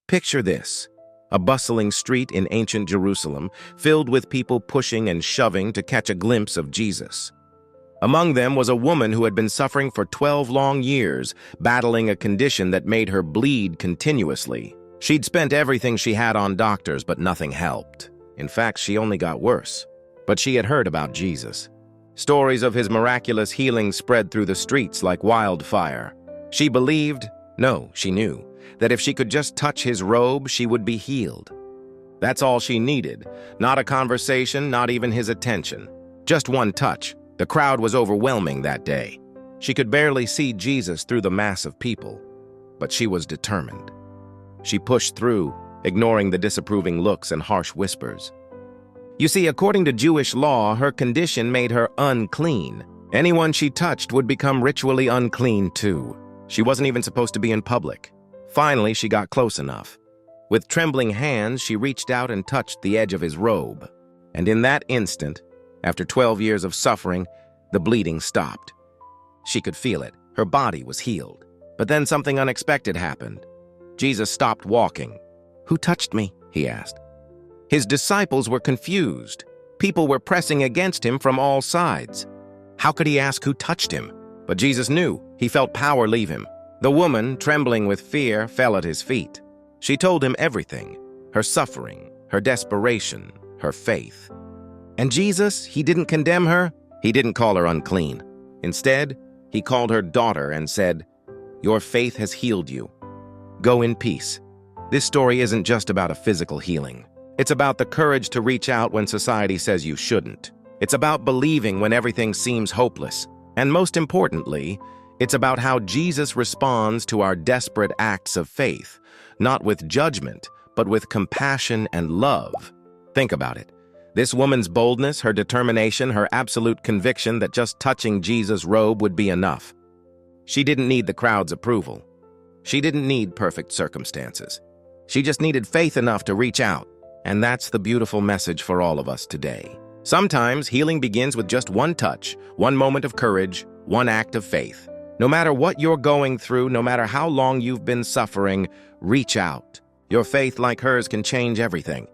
Picture this: a bustling street in ancient Jerusalem, filled with people pushing and shoving to catch a glimpse of Jesus. Among them was a woman who had been suffering for 12 long years, battling a condition that made her bleed continuously. She'd spent everything she had on doctors, but nothing helped. In fact, she only got worse. But she had heard about Jesus. Stories of his miraculous healing spread through the streets like wildfire. She believed, no, she knew, that if she could just touch his robe, she would be healed. That's all she needed. Not a conversation, not even his attention. Just one touch. The crowd was overwhelming that day. She could barely see Jesus through the mass of people, but she was determined. She pushed through, ignoring the disapproving looks and harsh whispers. You see, according to Jewish law, her condition made her unclean. Anyone she touched would become ritually unclean too. She wasn't even supposed to be in public. Finally, she got close enough. With trembling hands, she reached out and touched the edge of his robe. And in that instant, after 12 years of suffering, the bleeding stopped. She could feel it. Her body was healed. But then something unexpected happened. Jesus stopped walking. "Who touched me?" he asked. His disciples were confused. People were pressing against him from all sides. How could he ask who touched him? But Jesus knew. He felt power leave him. The woman, trembling with fear, fell at his feet. She told him everything: her suffering, her desperation, her faith. And Jesus, he didn't condemn her. He didn't call her unclean. Instead, he called her daughter and said, "Your faith has healed you. Go in peace." This story isn't just about a physical healing. It's about the courage to reach out when society says you shouldn't. It's about believing when everything seems hopeless. And most importantly, it's about how Jesus responds to our desperate acts of faith, not with judgment, but with compassion and love. Think about it. This woman's boldness, her determination, her absolute conviction that just touching Jesus' robe would be enough. She didn't need the crowd's approval. She didn't need perfect circumstances. She just needed faith enough to reach out. And that's the beautiful message for all of us today. Sometimes healing begins with just one touch, one moment of courage, one act of faith. No matter what you're going through, no matter how long you've been suffering, reach out. Your faith, like hers, can change everything.